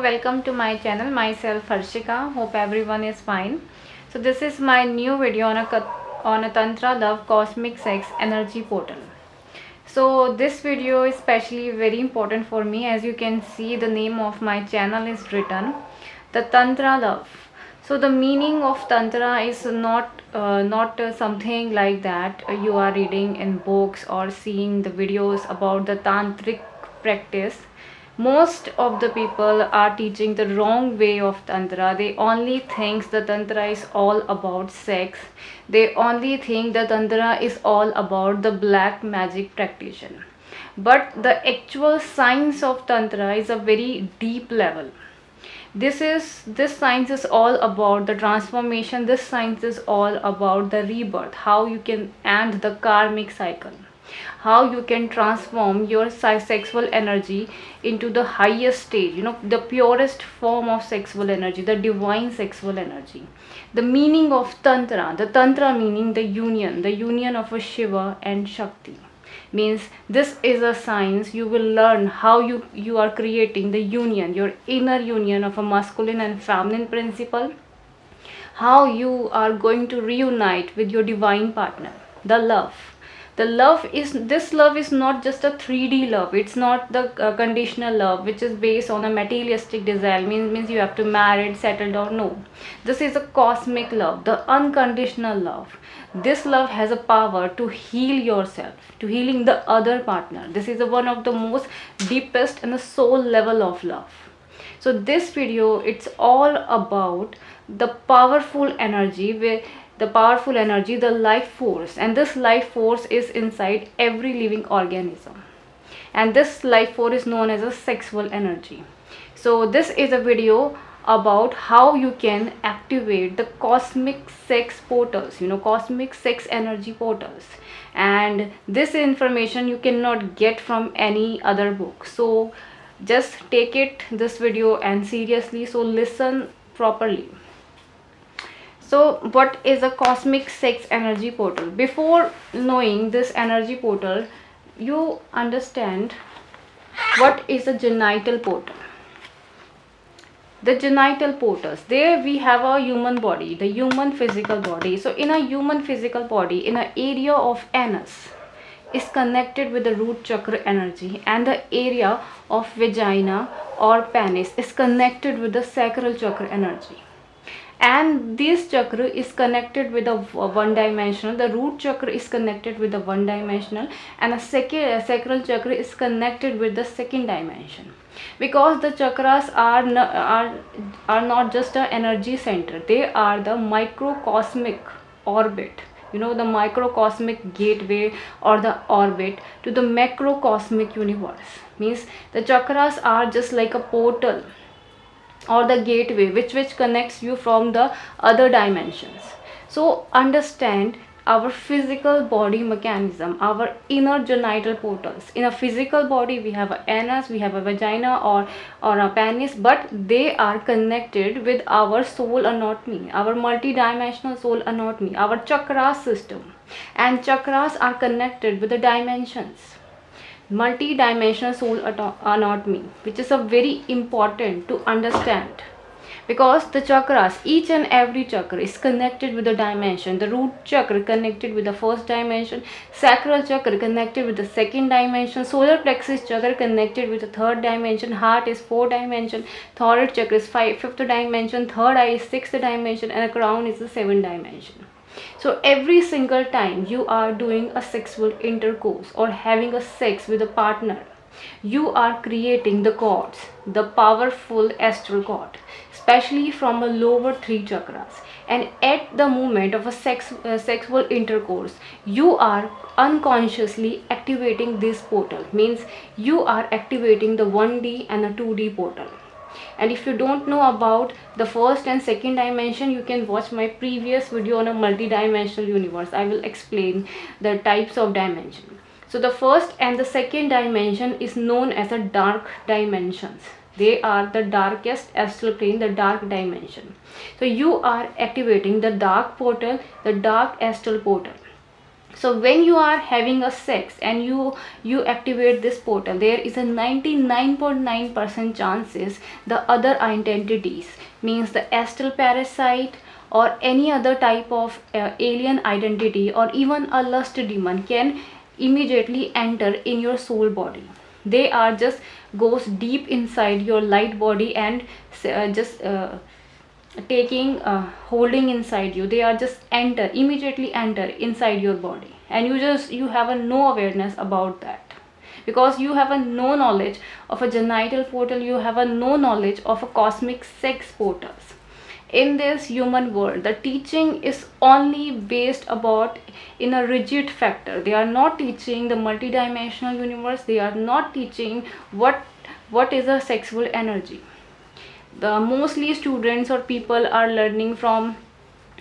welcome to my channel. Myself Harshika. Hope everyone is fine. So this is my new video on a Tantra Love Cosmic Sex Energy Portal. So this video is especially very important for me. As you can see, the name of my channel is written the Tantra Love. So the meaning of Tantra is not something like that you are reading in books or seeing the videos about the tantric practice. Most of the people are teaching the wrong way of tantra. They only think the tantra is all about sex. They only think the tantra is all about the black magic practitioner, but the actual science of tantra is a very deep level. This science is all about the transformation. This science is all about the rebirth, how you can end the karmic cycle, how you can transform your sexual energy into the highest stage, the purest form of sexual energy, the divine sexual energy. The meaning of tantra, the tantra meaning the union of a Shiva and Shakti, means this is a science. You will learn how you are creating the union, your inner union of a masculine and feminine principle, how you are going to reunite with your divine partner. The love is, this love is not just a 3D love. It's not the conditional love which is based on a materialistic desire, means you have to marry, settle down. No, this is a cosmic love, the unconditional love. This love has a power to heal yourself, to healing the other partner. This is one of the most deepest and the soul level of love. So this video, it's all about the powerful energy, where the life force, and this life force is inside every living organism, and this life force is known as a sexual energy. So this is a video about how you can activate the cosmic sex portals, cosmic sex energy portals. And this information you cannot get from any other book, so just take this video and seriously, so listen properly. So what is a cosmic sex energy portal? Before knowing this energy portal, you understand what is a genital portal. The genital portals, there we have a human body, the human physical body. So in a human physical body, in an area of anus is connected with the root chakra energy, and the area of vagina or penis is connected with the sacral chakra energy. And this chakra is connected with a one dimensional, the root chakra is connected with the one dimensional, and a sacral chakra is connected with the second dimension. Because the chakras are not just an energy center, they are the microcosmic orbit, the microcosmic gateway or the orbit to the macrocosmic universe. Means the chakras are just like a portal or the gateway which connects you from the other dimensions. So understand our physical body mechanism, our inner genital portals. In a physical body we have an anus, we have a vagina or a penis, but they are connected with our soul anatomy, our multi-dimensional soul anatomy, our chakra system. And chakras are connected with the dimensions, multi-dimensional soul anatomy, which is a very important to understand. Because the chakras, each and every chakra is connected with the dimension. The root chakra connected with the first dimension, sacral chakra connected with the second dimension, solar plexus chakra connected with the third dimension, heart is fourth dimension, thoracic chakra is fifth dimension, third eye is sixth dimension, and the crown is the seventh dimension. So every single time you are doing a sexual intercourse or having a sex with a partner, you are creating the cords, the powerful astral cord, especially from the lower three chakras. And at the moment of a sexual intercourse, you are unconsciously activating this portal. Means you are activating the 1D and the 2D portal. And if you don't know about the first and second dimension, you can watch my previous video on a multi-dimensional universe. I will explain the types of dimension. So the first and the second dimension is known as the dark dimensions. They are the darkest astral plane, the dark dimension. So you are activating the dark portal, the dark astral portal. So when you are having a sex and you activate this portal, there is a 99.9% chances the other identities, means the astral parasite or any other type of alien identity or even a lust demon, can immediately enter in your soul body. They are just goes deep inside your light body and just taking holding inside you. They are just enter, immediately enter inside your body, and you have a no awareness about that, because you have a no knowledge of a genital portal, you have a no knowledge of a cosmic sex portals. In this human world, the teaching is only based about in a rigid factor. They are not teaching the multidimensional universe, they are not teaching what is a sexual energy. The mostly students or people are learning from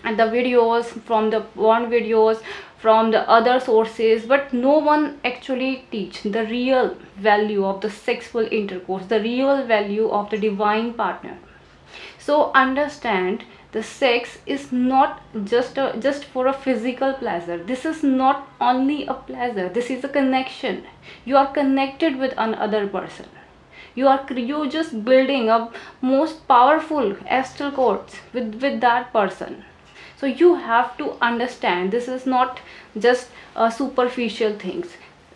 the videos, from the porn videos, from the other sources, but no one actually teach the real value of the sexual intercourse, the real value of the divine partner. So understand, the sex is not just for a physical pleasure. This is not only a pleasure, this is a connection. You are connected with another person. You just building up most powerful astral cords with that person. So you have to understand, this is not just superficial things.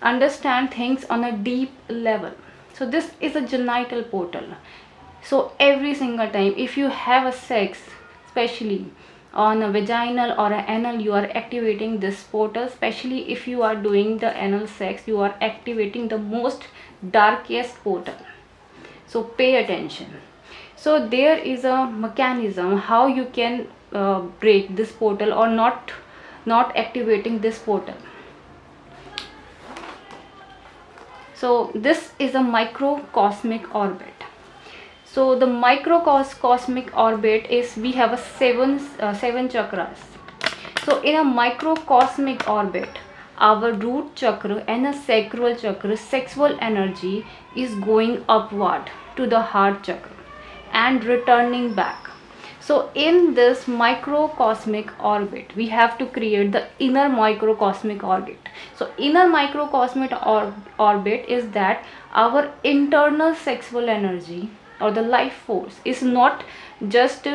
Understand things on a deep level. So this is a genital portal. So every single time if you have a sex, especially on a vaginal or an anal, you are activating this portal. Especially if you are doing the anal sex, you are activating the most darkest portal. So pay attention. So there is a mechanism how you can break this portal or not activating this portal. So this is a microcosmic orbit. So the microcosmic orbit is, we have a seven chakras. So in a microcosmic orbit, our root chakra and a sacral chakra sexual energy is going upward to the heart chakra and returning back. So in this microcosmic orbit, we have to create the inner microcosmic orbit. So inner microcosmic orbit is that our internal sexual energy or the life force is not just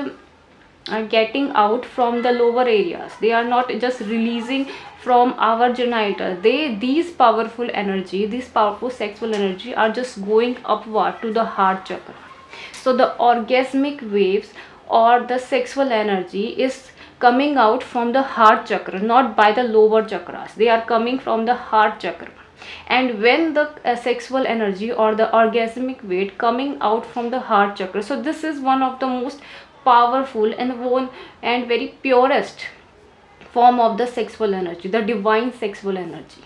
getting out from the lower areas. They are not just releasing from our genital. These powerful energy, these powerful sexual energy are just going upward to the heart chakra. So the orgasmic waves or the sexual energy is coming out from the heart chakra, not by the lower chakras. They are coming from the heart chakra. And when the sexual energy or the orgasmic wave coming out from the heart chakra, so this is one of the most powerful and very purest form of the sexual energy, the divine sexual energy.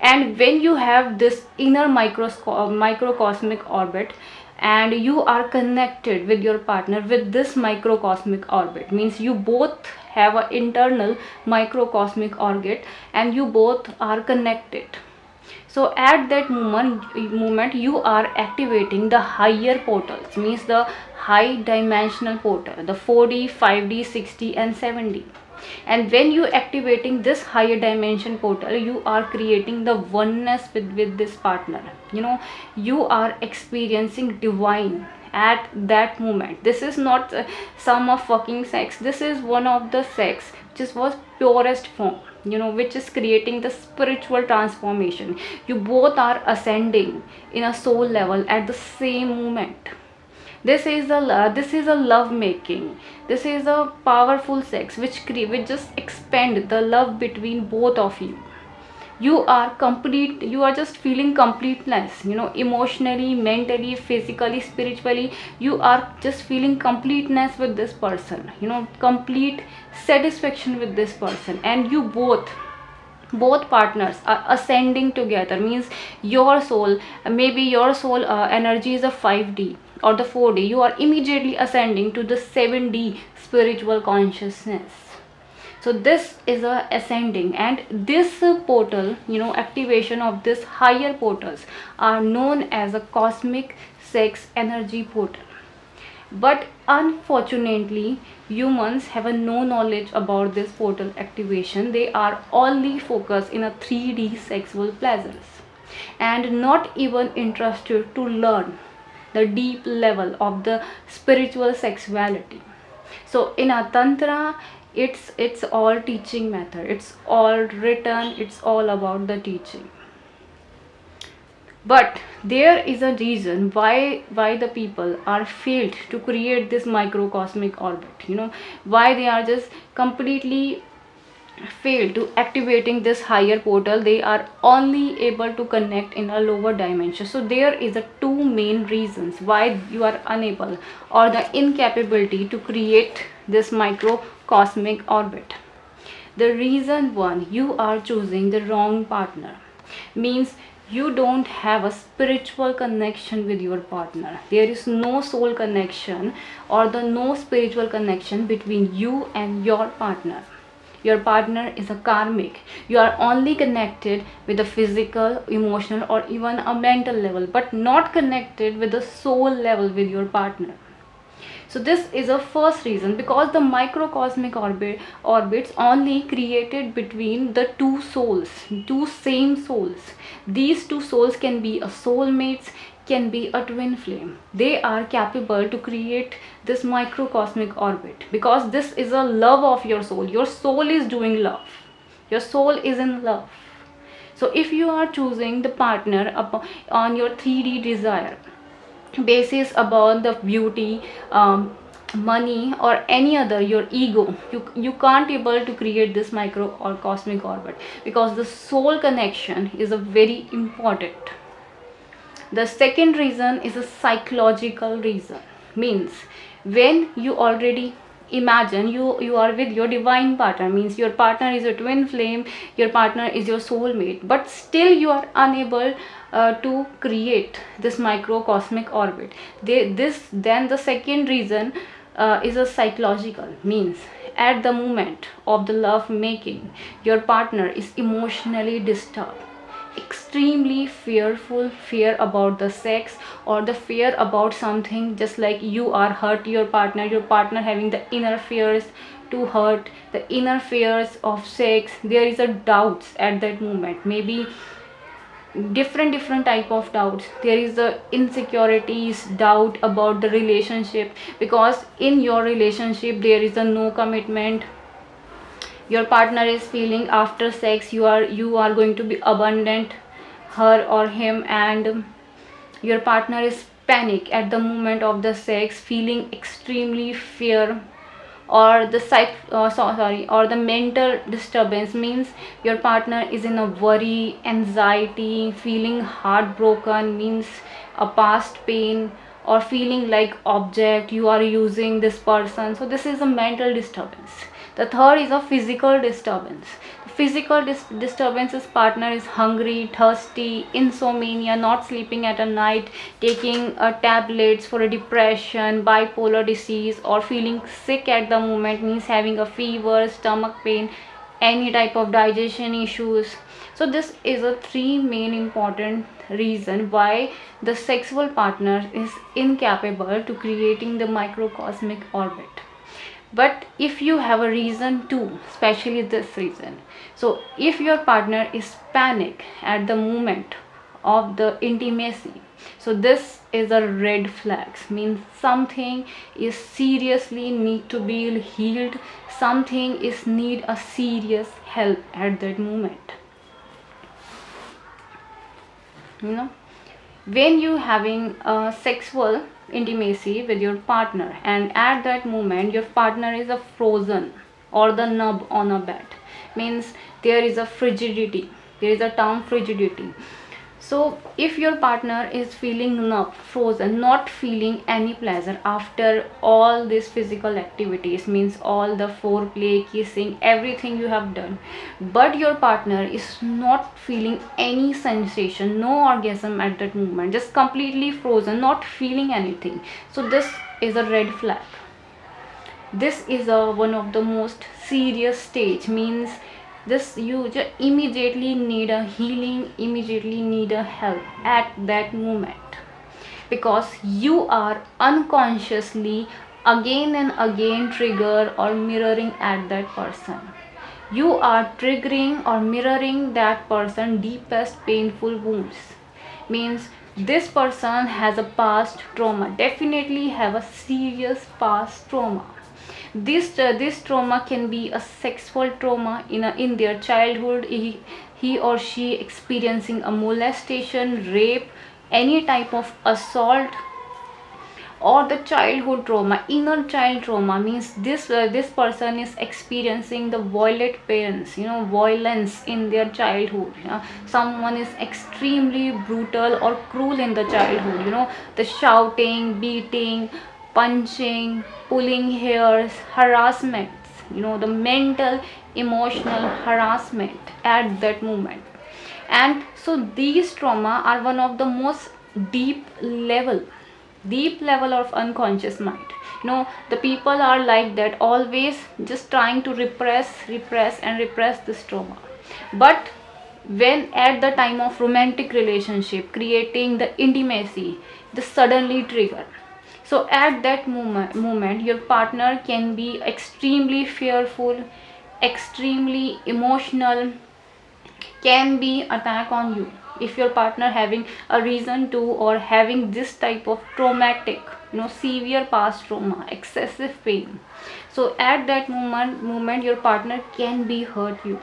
And when you have this inner microcosmic orbit and you are connected with your partner with this microcosmic orbit, means you both have an internal microcosmic orbit and you both are connected. So at that moment you are activating the higher portals, means the high dimensional portal, the 4D, 5D, 6D and 7D. And when you activating this higher dimension portal, you are creating the oneness with this partner. You are experiencing divine at that moment. This is not some of fucking sex. This is one of the sex which was purest form, which is creating the spiritual transformation. You both are ascending in a soul level at the same moment. This is a love making. This is a powerful sex which just expand the love between both of you. You are complete. You are just feeling completeness, emotionally, mentally, physically, spiritually. You are just feeling completeness with this person, complete satisfaction with this person. And you both partners are ascending together, means your soul, maybe your soul energy is a 5D or the 4D. You are immediately ascending to the 7D spiritual consciousness. So this is a ascending, and this portal, activation of this higher portals are known as a cosmic sex energy portal. But unfortunately, humans have a no knowledge about this portal activation. They are only focused in a 3D sexual pleasures and not even interested to learn the deep level of the spiritual sexuality. So in a tantra, it's all teaching method, it's all written, it's all about the teaching. But there is a reason why the people are failed to create this microcosmic orbit, why they are just completely failed to activating this higher portal. They are only able to connect in a lower dimension. So there is a two main reasons why you are unable or the incapability to create this microcosmic orbit. The reason one, you are choosing the wrong partner, means you don't have a spiritual connection with your partner. There is no soul connection or the no spiritual connection between you and your partner. Your partner is a karmic. You are only connected with a physical, emotional, or even a mental level, but not connected with the soul level with your partner. So this is a first reason, because the microcosmic orbits only created between the two souls, two same souls. These two souls can be a soulmates, can be a twin flame. They are capable to create this microcosmic orbit, because this is a love of your soul. Your soul is doing love. Your soul is in love. So if you are choosing the partner on your 3D desire basis about the beauty, money, or any other, your ego, you can't able to create this micro or cosmic orbit, because the soul connection is a very important. The second reason is a psychological reason, means when you already imagine you are with your divine partner, means your partner is a twin flame, your partner is your soulmate, but still you are unable to create this microcosmic orbit. Then the second reason is a psychological, means at the moment of the love making, your partner is emotionally disturbed, extremely fearful, fear about the sex, or the fear about something, just like you are hurt your partner having the inner fears to hurt, the inner fears of sex. There is a doubts at that moment, maybe different type of doubts. There is the insecurities, doubt about the relationship, because in your relationship there is a no commitment. Your partner is feeling after sex you are going to be abundant her or him, and your partner is panic at the moment of the sex, feeling extremely fear, or the or the mental disturbance, means your partner is in a worry, anxiety, feeling heartbroken, means a past pain, or feeling like object you are using this person. So this is a mental disturbance. The third is a physical disturbance. Physical disturbances, partner is hungry, thirsty, insomnia, not sleeping at a night, taking tablets for a depression, bipolar disease, or feeling sick at the moment, means having a fever, stomach pain, any type of digestion issues. So this is a three main important reason why the sexual partner is incapable to creating the microcosmic orbit. But if you have a reason too, especially this reason, so if your partner is panic at the moment of the intimacy, so this is a red flags, means something is seriously need to be healed, something is need a serious help at that moment. When you having a sexual intimacy with your partner, and at that moment your partner is a frozen or the nub on a bed, means there is a frigidity, there is a term frigidity. So if your partner is feeling numb, frozen, not feeling any pleasure after all these physical activities, means all the foreplay, kissing, everything you have done, but your partner is not feeling any sensation, no orgasm at that moment, just completely frozen, not feeling anything, so this is a red flag. This is one of the most serious stage, means this you just immediately need a healing, immediately need a help at that moment, because you are unconsciously again and again trigger or mirroring at that person. You are triggering or mirroring that person deepest painful wounds. Means this person has a past trauma, definitely have a serious past trauma. This trauma can be a sexual trauma in their childhood. He or she experiencing a molestation, rape, any type of assault, or the childhood trauma, inner child trauma. Means this person is experiencing the violent parents, violence in their childhood. Someone is extremely brutal or cruel in the childhood, the shouting, beating, punching, pulling hairs, harassments, the mental emotional harassment at that moment. And so these trauma are one of the most deep level of unconscious mind. The people are like that, always just trying to repress this trauma. But when at the time of romantic relationship, creating the intimacy, the suddenly trigger. So at that moment your partner can be extremely fearful, extremely emotional, can be attack on you. If your partner having a reason to, or having this type of traumatic, severe past trauma, excessive pain, so at that moment your partner can be hurt you,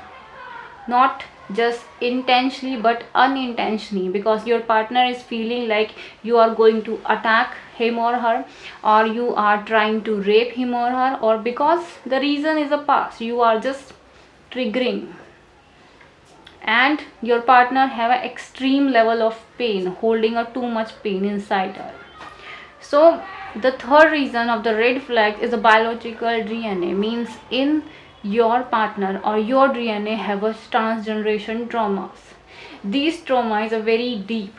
not just intentionally but unintentionally, because your partner is feeling like you are going to attack him or her, or you are trying to rape him or her, or because the reason is a past, you are just triggering. And your partner have an extreme level of pain, holding a too much pain inside her. So the third reason of the red flag is a biological DNA. Means in your partner or your DNA have a transgeneration traumas. These trauma is a very deep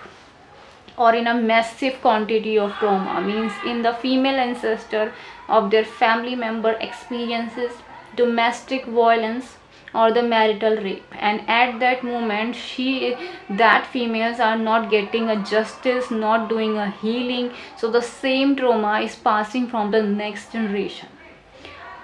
or in a massive quantity of trauma. Means in the female ancestor of their family member experiences domestic violence or the marital rape, and at that moment that females are not getting a justice, not doing a healing, so the same trauma is passing from the next generation.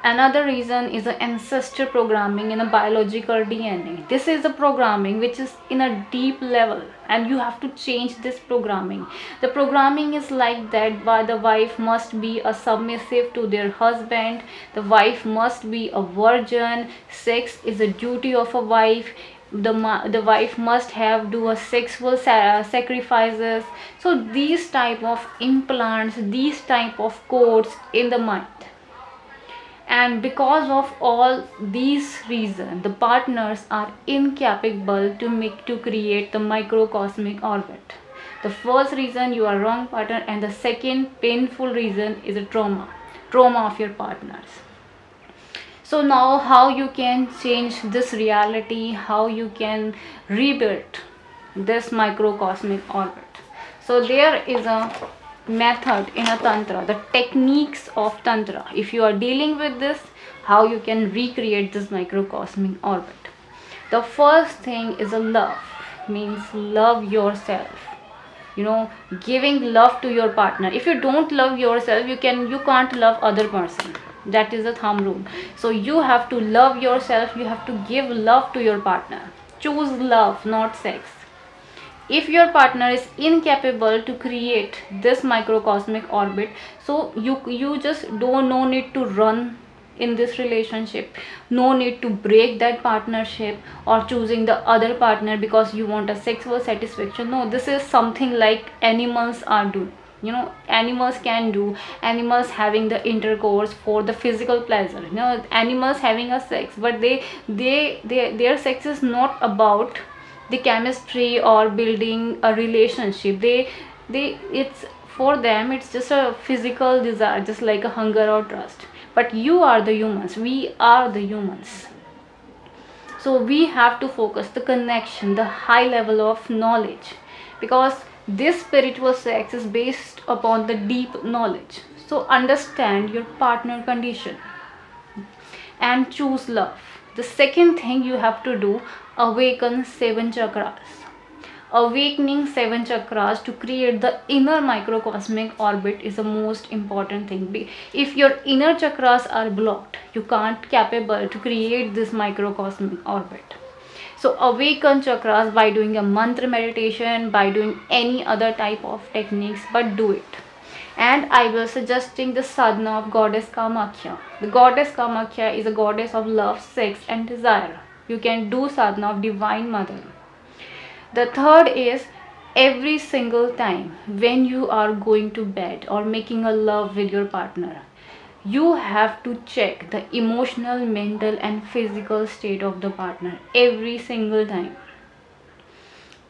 Another reason is the ancestor programming in a biological DNA. This is the programming which is in a deep level, and you have to change this programming. The programming is like that, why the wife must be a submissive to their husband, the wife must be a virgin, sex is a duty of a wife, the wife must have do a sexual sacrifices. So these type of implants, these type of codes in the mind. And because of all these reasons, the partners are incapable to create the microcosmic orbit. The first reason, you are wrong partner, and the second painful reason is a trauma of your partners. So now how you can change this reality, how you can rebuild this microcosmic orbit. So there is a method in a tantra, the techniques of tantra. If you are dealing with this, how you can recreate this microcosmic orbit. The first thing is a love. Means love yourself, giving love to your partner. If you don't love yourself, you can't love other person. That is a thumb rule. So you have to love yourself, you have to give love to your partner. Choose love, not sex. If your partner is incapable to create this microcosmic orbit, so you just no need to run in this relationship, no need to break that partnership or choosing the other partner because you want a sexual satisfaction. No, this is something like animals are doing. Animals can do, animals having the intercourse for the physical pleasure, animals having a sex, but their sex is not about the chemistry or building a relationship. They it's for them, it's just a physical desire, just like a hunger or trust. But you are the humans, we are the humans, so we have to focus the connection, the high level of knowledge, because this spiritual sex is based upon the deep knowledge. So understand your partner condition and choose love. The second thing you have to do, awaken 7 chakras. Awakening 7 chakras to create the inner microcosmic orbit is the most important thing. If your inner chakras are blocked, you can't capable to create this microcosmic orbit. So awaken chakras by doing a mantra meditation, by doing any other type of techniques, but do it. And I will suggesting the sadhana of goddess Kamakhya. The goddess Kamakhya is a goddess of love, sex and desire. You can do sadhana of divine mother. The third is, every single time when you are going to bed or making a love with your partner, you have to check the emotional, mental and physical state of the partner every single time.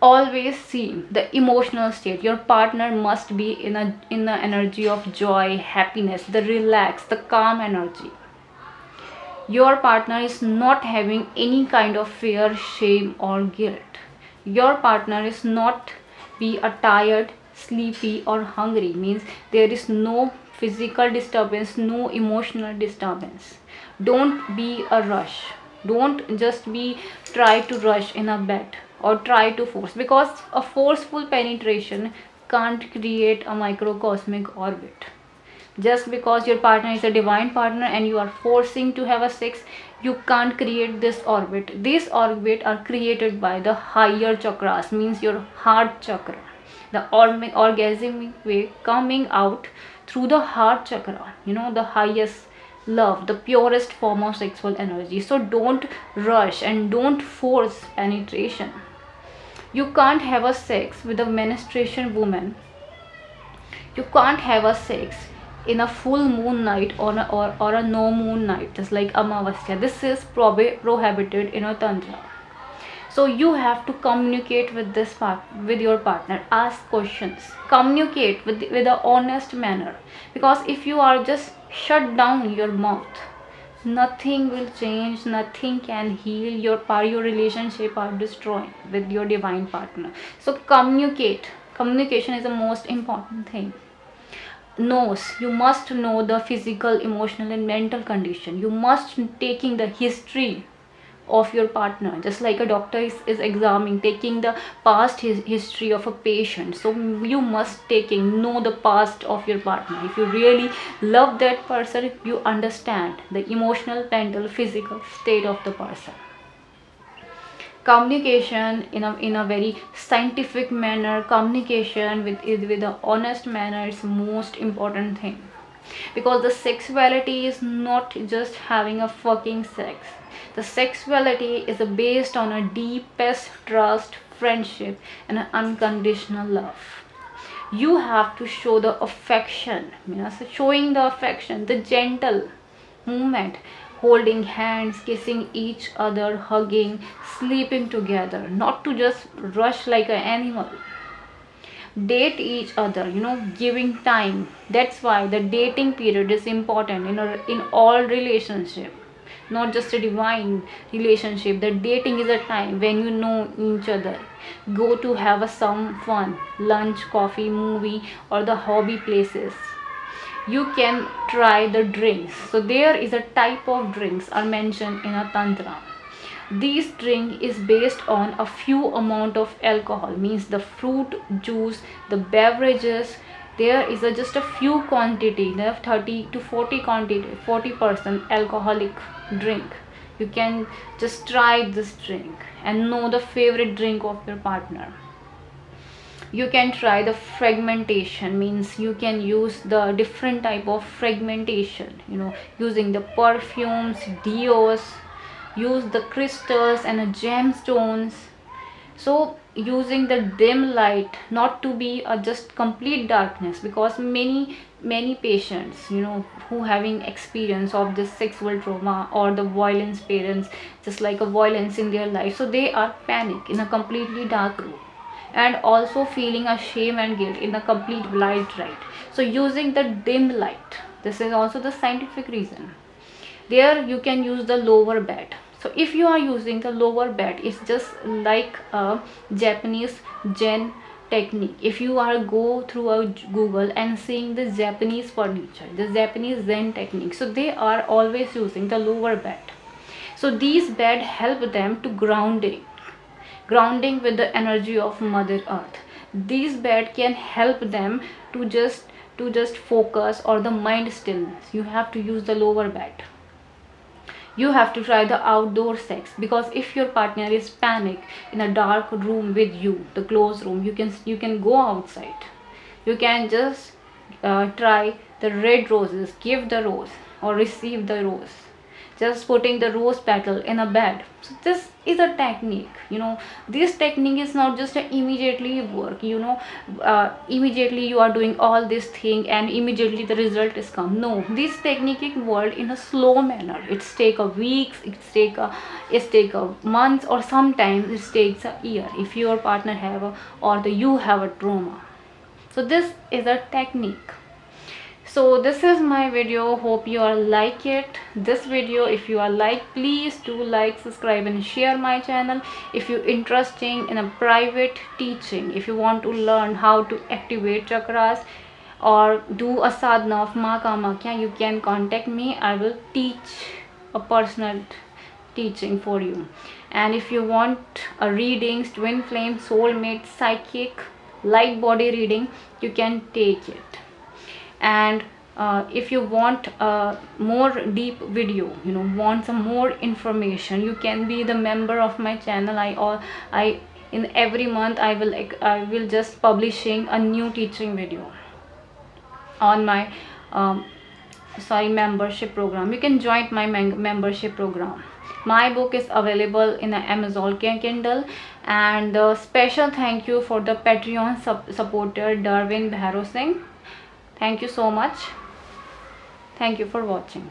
Always see the emotional state. Your partner must be in the energy of joy, happiness, the relaxed, the calm energy. Your partner is not having any kind of fear, shame or guilt. Your partner is not be a tired, sleepy or hungry, means there is no physical disturbance, no emotional disturbance. Don't be a rush. Don't just be try to rush in a bed or try to force, because a forceful penetration can't create a microcosmic orbit. Just because your partner is a divine partner and you are forcing to have a sex, you can't create this orbit. These orbit are created by the higher chakras, means your heart chakra. The orgasmic way coming out through the heart chakra, the highest love, the purest form of sexual energy. So don't rush and don't force penetration. You can't have a sex with a menstruation woman. You can't have a sex in a full moon night or a no moon night, just like Amavasya. This is prohibited in a tantra. So you have to communicate with with your partner. Ask questions. Communicate with a honest manner. Because if you are just shut down your mouth, nothing will change, nothing can heal. Your relationship are destroyed with your divine partner. So communication is the most important thing. You must know the physical, emotional and mental condition. You must taking the history of your partner, just like a doctor is examining, taking the past history of a patient. So you must know the past of your partner. If you really love that person, you understand the emotional, mental, physical state of the person. Communication in a very scientific manner, communication with an honest manner is most important thing. Because the sexuality is not just having a fucking sex. The sexuality is based on a deepest trust, friendship and an unconditional love. You have to show the affection, so showing the affection, the gentle movement, holding hands, kissing each other, hugging, sleeping together, not to just rush like an animal. Date each other, giving time. That's why the dating period is important in all relationship, not just a divine relationship. The dating is a time when you know each other, go to have some fun, lunch, coffee, movie or the hobby places. You can try the drinks. So there is a type of drinks are mentioned in a tantra. This drink is based on a few amount of alcohol, means the fruit juice, the beverages. There is just a few quantity, there are 30 to 40% alcoholic drink. You can just try this drink and know the favorite drink of your partner. You can try the fragmentation, means you can use the different type of fragmentation, using the perfumes, deos, use the crystals and the gemstones. So using the dim light, not to be just complete darkness, because many patients who having experience of this sexual trauma or the violence parents, just like a violence in their life, so they are panic in a completely dark room and also feeling a shame and guilt in a complete light, right? So using the dim light, this is also the scientific reason. There you can use the lower bed. So if you are using the lower bed, it's just like a Japanese Zen technique. If you are go through a Google and seeing the Japanese furniture, the Japanese Zen technique, so they are always using the lower bed. So these bed help them to grounding, grounding with the energy of Mother Earth. These bed can help them to just focus or the mind stillness. You have to use the lower bed. You have to try the outdoor sex, because if your partner is panic in a dark room with you, the closed room, you can go outside. You can just try the red roses, give the rose or receive the rose, just putting the rose petal in a bed. So this is a technique, this technique is not just a immediately work, immediately you are doing all this thing and immediately the result is come. No, this technique worked in a slow manner. It's take a weeks, it's take a months, or sometimes it takes a year if your partner have a, or the you have a trauma. So this is a technique. So this is my video, hope you are like it. This video, if you are like, please do like, subscribe and share my channel. If you interested in a private teaching, if you want to learn how to activate chakras or do a sadhana of Ma Kamakya, you can contact me. I will teach a personal teaching for you. And if you want a readings, twin flame, soulmate, psychic, light body reading, you can take it. And if you want a more deep video, want some more information, you can be the member of my channel. I in every month I will just publishing a new teaching video on my membership program. You can join my membership program. My book is available in the Amazon Kindle. And special thank you for the Patreon supporter Darwin Bhairo Singh. Thank you so much. Thank you for watching.